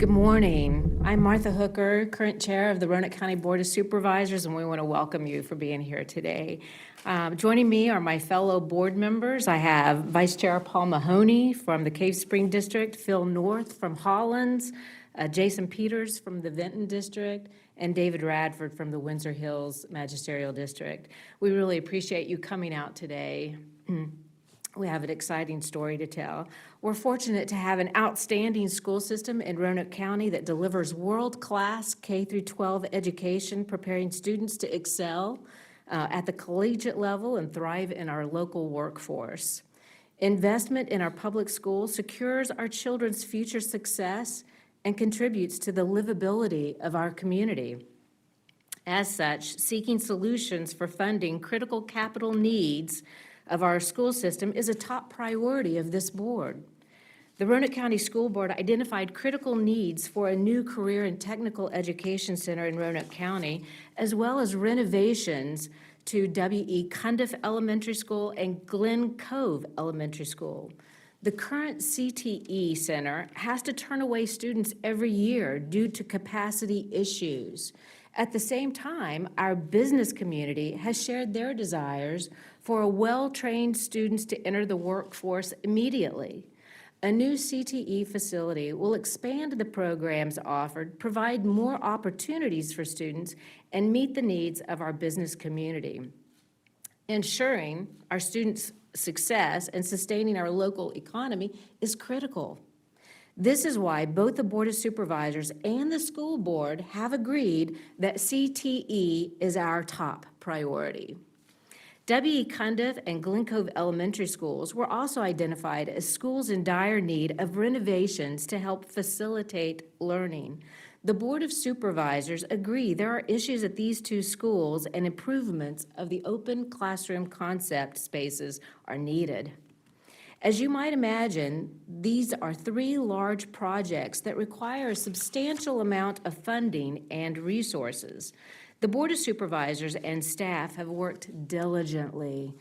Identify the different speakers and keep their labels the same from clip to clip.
Speaker 1: Good morning. I'm Martha Hooker, current chair of the Roanoke County Board of Supervisors, and we want to welcome you for being here today. Joining me are my fellow board members. I have Vice Chair Paul Mahoney from the Cave Spring District, Phil North from Hollins, Jason Peters from the Vinton District, and David Radford from the Windsor Hills Magisterial District. We really appreciate you coming out today. We have an exciting story to tell. We're fortunate to have an outstanding school system in Roanoke County that delivers world-class K-12 education, preparing students to excel at the collegiate level and thrive in our local workforce. Investment in our public schools secures our children's future success and contributes to the livability of our community. As such, seeking solutions for funding critical capital needs of our school system is a top priority of this board. The Roanoke County School Board identified critical needs for a new career and technical education center in Roanoke County, as well as renovations to W.E. Cundiff Elementary School and Glen, Cove Elementary School. The current CTE Center has to turn away students every year due to capacity issues. At the same time, our business community has shared their desires for well-trained students to enter the workforce immediately. A new CTE facility will expand the programs offered, provide more opportunities for students, and meet the needs of our business community. Ensuring our students' success and sustaining our local economy is critical. This is why both the Board of Supervisors and the school board have agreed that CTE is our top priority. W.E. Cundiff and Glen Cove Elementary Schools were also identified as schools in dire need of renovations to help facilitate learning. The Board of Supervisors agree there are issues at these two schools and improvements of the open classroom concept spaces are needed. As you might imagine, these are three large projects that require a substantial amount of funding and resources. The Board of Supervisors and staff have worked diligently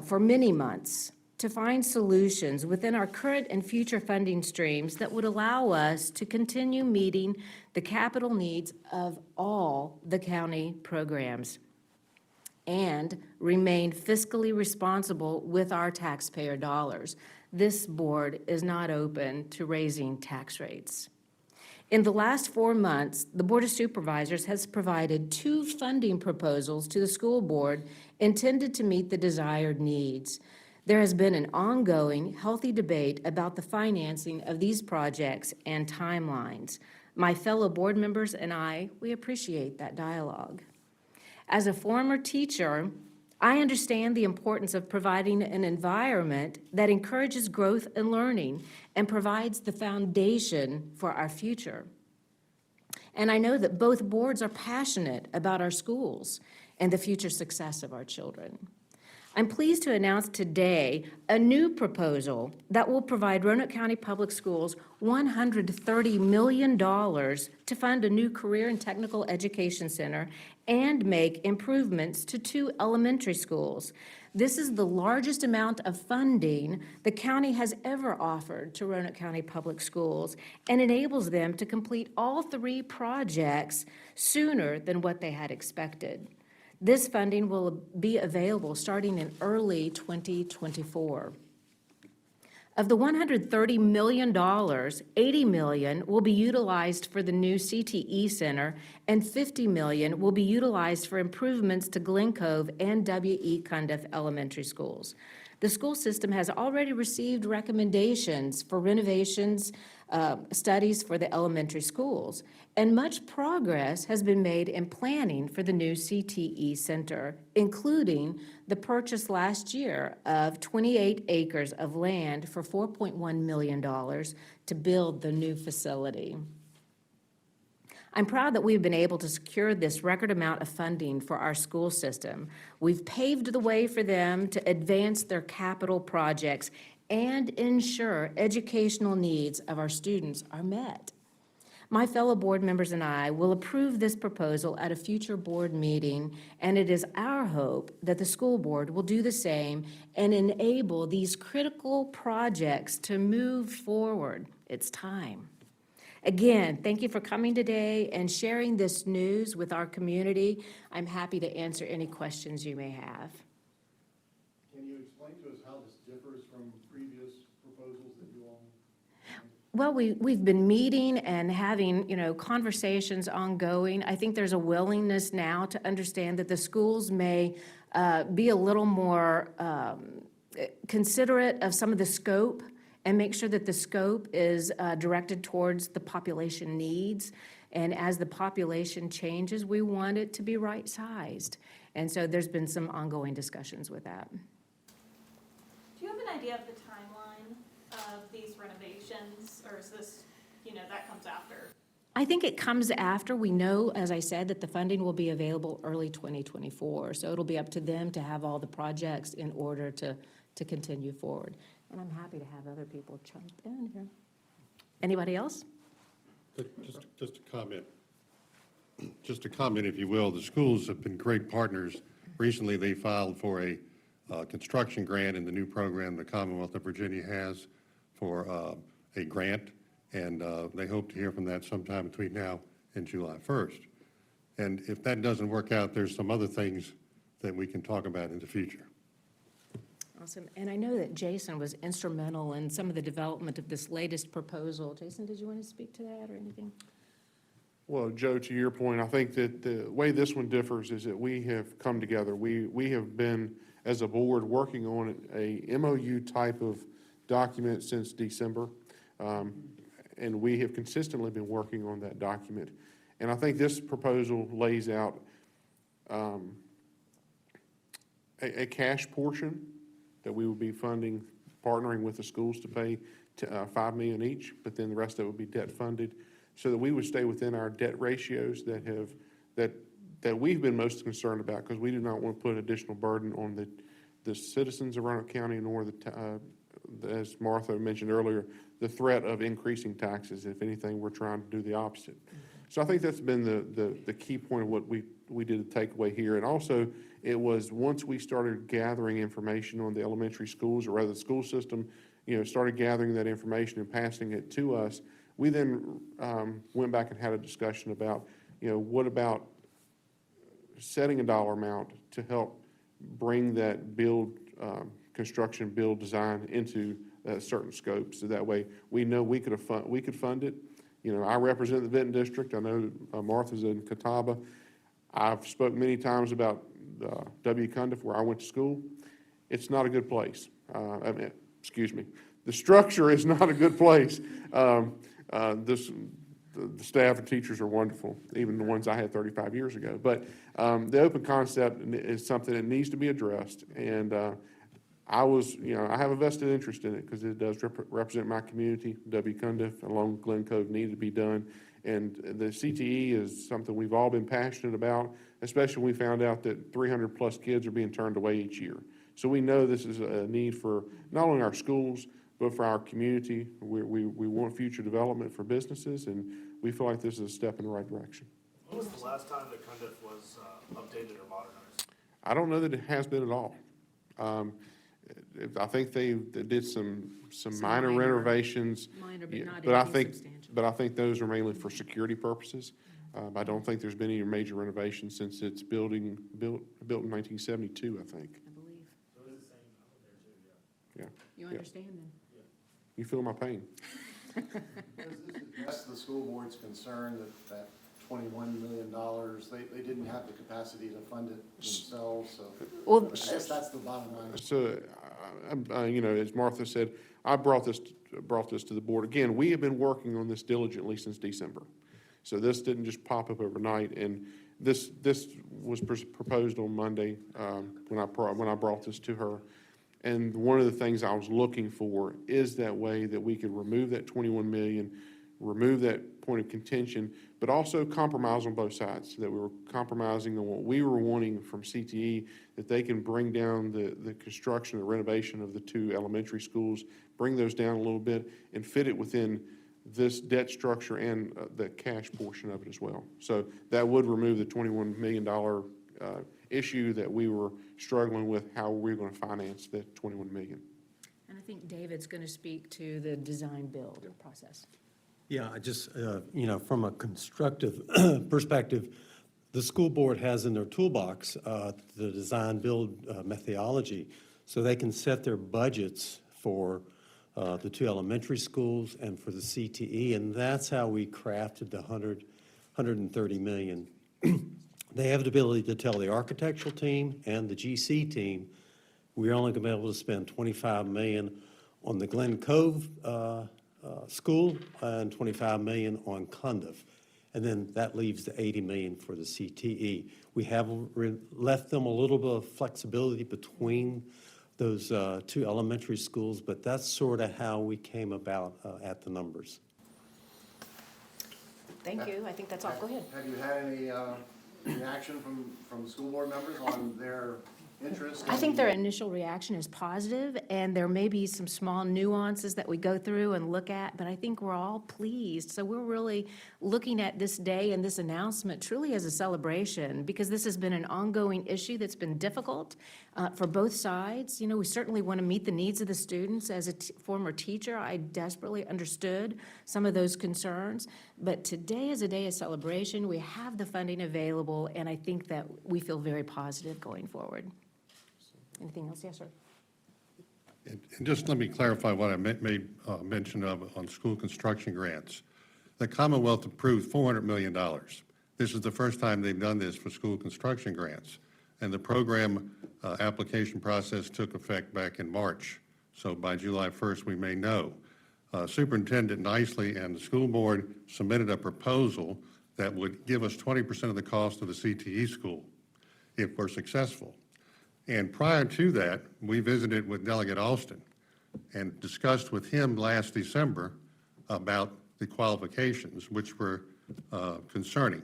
Speaker 1: for many months to find solutions within our current and future funding streams that would allow us to continue meeting the capital needs of all the county programs and remain fiscally responsible with our taxpayer dollars. This board is not open to raising tax rates. In the last 4 months, the Board of Supervisors has provided 2 funding proposals to the school board intended to meet the desired needs. There has been an ongoing, healthy debate about the financing of these projects and timelines. My fellow board members and I, we appreciate that dialogue. As a former teacher, I understand the importance of providing an environment that encourages growth and learning and provides the foundation for our future. And I know that both boards are passionate about our schools and the future success of our children. I'm pleased to announce today a new proposal that will provide Roanoke County Public Schools $130 million to fund a new career and technical education center and make improvements to 2 elementary schools. This is the largest amount of funding the county has ever offered to Roanoke County Public Schools and enables them to complete all 3 projects sooner than what they had expected. This funding will be available starting in early 2024. Of the $130 million, $80 million will be utilized for the new CTE Center, and $50 million will be utilized for improvements to Glen Cove and W.E. Cundiff Elementary Schools. The school system has already received recommendations for renovations studies for the elementary schools, and much progress has been made in planning for the new CTE Center, including the purchase last year of 28 acres of land for $4.1 million to build the new facility. I'm proud that we've been able to secure this record amount of funding for our school system. We've paved the way for them to advance their capital projects and ensure educational needs of our students are met. My fellow board members and I will approve this proposal at a future board meeting, and it is our hope that the school board will do the same and enable these critical projects to move forward. It's time. Again, thank you for coming today and sharing this news with our community. I'm happy to answer any questions you may have.
Speaker 2: Can you explain to us how this differs from previous proposals that you all?
Speaker 1: Well, we've been meeting and having, conversations ongoing. I think there's a willingness now to understand that the schools may be a little more considerate of some of the scope and make sure that the scope is directed towards the population needs. And as the population changes, we want it to be right-sized. And so there's been some ongoing discussions with that.
Speaker 3: Do you have an idea of the timeline of these renovations, or is this, that comes after?
Speaker 1: I think it comes after. We know, as I said, that the funding will be available early 2024. So it'll be up to them to have all the projects in order to continue forward. And I'm happy to have other people jump in here. Anybody else?
Speaker 4: Just a comment. Just a comment, if you will. The schools have been great partners. Recently, they filed for a construction grant in the new program the Commonwealth of Virginia has for a grant, and they hope to hear from that sometime between now and July 1st. And if that doesn't work out, there's some other things that we can talk about in the future.
Speaker 1: Awesome. And I know that Jason was instrumental in some of the development of this latest proposal. Jason, did you want to speak to that or anything?
Speaker 5: Well, Joe, to your point, I think that the way this one differs is that we have come together. We have been, as a board, working on a MOU type of document since December, and we have consistently been working on that document. And I think this proposal lays out a cash portion that we will be funding, partnering with the schools to pay $5 million each, but then the rest of it would be debt funded, so that we would stay within our debt ratios that we've been most concerned about, because we do not want to put additional burden on the citizens of Roanoke County, nor as Martha mentioned earlier, the threat of increasing taxes. If anything, we're trying to do the opposite. So I think that's been the key point of what we did to take away here. And also, it was once we started gathering information on the elementary schools, or rather the school system, started gathering that information and passing it to us, we then went back and had a discussion about, what about setting a dollar amount to help bring that construction, build, design into certain scopes. So that way we know we could fund it. I represent the Benton District. I know Martha's in Catawba. I've spoken many times about Cundiff, where I went to school. It's not a good place. Excuse me. The structure is not a good place. The staff and teachers are wonderful, even the ones I had 35 years ago. But the open concept is something that needs to be addressed. And I have a vested interest in it because it does represent my community. Cundiff along Glen, Cove needed to be done. And the CTE is something we've all been passionate about, especially when we found out that 300 plus kids are being turned away each year. So we know this is a need for not only our schools, but for our community. We want future development for businesses, and we feel like this is a step in the right direction.
Speaker 6: When was the last time that Cundiff was updated or modernized?
Speaker 5: I don't know that it has been at all. I think they did some minor renovations.
Speaker 1: Minor, but not
Speaker 5: but I
Speaker 1: anything
Speaker 5: think,
Speaker 1: substantial.
Speaker 5: but I think those are mainly for security purposes. I don't think there's been any major renovations since it's built in 1972, I think.
Speaker 1: I believe.
Speaker 6: So it is the same out there too, yeah.
Speaker 5: Yeah.
Speaker 1: You understand then?
Speaker 5: You feel my pain.
Speaker 2: Does this address the school board's concern that $21 million, they didn't have the capacity to fund it themselves, so
Speaker 1: Well,
Speaker 2: I guess that's the bottom line.
Speaker 5: So, as Martha said, I brought this to the board. Again, we have been working on this diligently since December. So this didn't just pop up overnight, and this was proposed on Monday when I brought this to her. And one of the things I was looking for is that way that we could remove that 21 million, remove that point of contention, but also compromise on both sides, so that we were compromising on what we were wanting from CTE, that they can bring down the construction, the renovation of the two elementary schools, bring those down a little bit and fit it within this debt structure and the cash portion of it as well. So that would remove the $21 million issue that we were struggling with, how we were going to finance that $21 million.
Speaker 1: And I think David's going to speak to the design build process.
Speaker 7: Yeah, I just, from a constructive perspective, the school board has in their toolbox the design-build methodology, so they can set their budgets for the two elementary schools and for the CTE, and that's how we crafted the 130 million. They have the ability to tell the architectural team and the GC team, we're only going to be able to spend 25 million on the Glen Cove school and 25 million on Cundiff. And then that leaves the 80 million for the CTE. We have left them a little bit of flexibility between those two elementary schools, but that's sort of how we came about at the numbers.
Speaker 1: Thank you. I think that's all. Go ahead.
Speaker 2: Have you had any reaction from the school board members on their interest?
Speaker 1: I think their initial reaction is positive, and there may be some small nuances that we go through and look at, but I think we're all pleased. So we're really looking at this day and this announcement truly as a celebration, because this has been an ongoing issue that's been difficult for both sides. You know, we certainly want to meet the needs of the students. As a former teacher, I desperately understood some of those concerns, but today is a day of celebration. We have the funding available, and I think that we feel very positive going forward. Anything else? Yes, sir.
Speaker 4: And just let me clarify what I made mention of on school construction grants. The Commonwealth approved $400 million. This is the first time they've done this for school construction grants. And the program application process took effect back in March. So by July 1st, we may know. Superintendent Nicely and the school board submitted a proposal that would give us 20% of the cost of the CTE school if we're successful. And prior to that, we visited with Delegate Alston and discussed with him last December about the qualifications, which were concerning,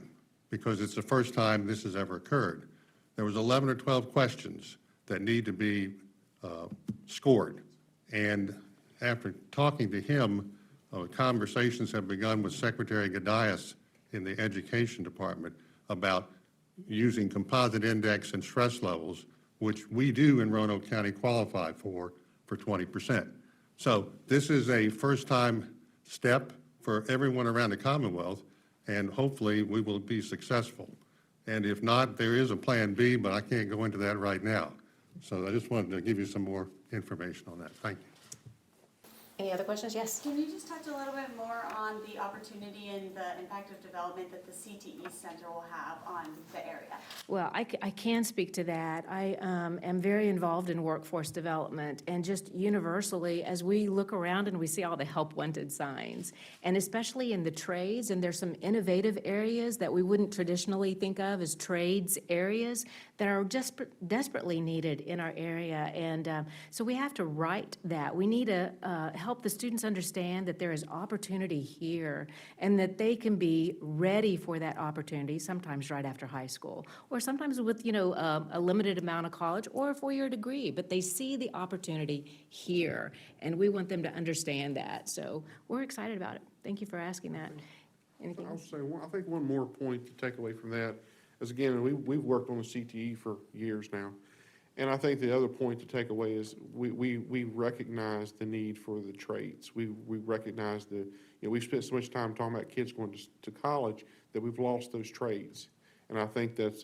Speaker 4: because it's the first time this has ever occurred. There was 11 or 12 questions that need to be scored. And after talking to him, conversations have begun with Secretary Gadias in the Education Department about using composite index and stress levels, which we do in Roanoke County qualify for 20%. So this is a first-time step for everyone around the Commonwealth, and hopefully we will be successful. And if not, there is a plan B, but I can't go into that right now. So I just wanted to give you some more information on that. Thank you.
Speaker 1: Any other questions? Yes.
Speaker 8: Can you just touch a little bit more on the opportunity and the impact of development that the CTE Center will have on the area?
Speaker 1: Well, I can speak to that. I am very involved in workforce development, and just universally, as we look around and we see all the help wanted signs, and especially in the trades, and there's some innovative areas that we wouldn't traditionally think of as trades areas that are just desperately needed in our area. And so we have to right that. We need to help the students understand that there is opportunity here and that they can be ready for that opportunity, sometimes right after high school, or sometimes with, a limited amount of college or a four-year degree, but they see the opportunity here, and we want them to understand that. So we're excited about it. Thank you for asking that. Anything
Speaker 5: I'll
Speaker 1: else?
Speaker 5: say, I think one more point to take away from that is, again, we've worked on the CTE for years now. And I think the other point to take away is we recognize the need for the trades. We recognize we've spent so much time talking about kids going to college that we've lost those trades. And I think that's,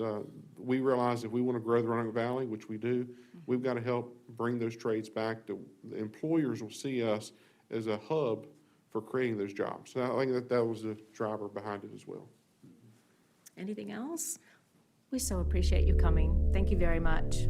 Speaker 5: we realize if we want to grow the Roanoke Valley, which we do, we've got to help bring those trades back. The employers will see us as a hub for creating those jobs. So I think that was the driver behind it as well.
Speaker 1: Anything else? We so appreciate you coming. Thank you very much.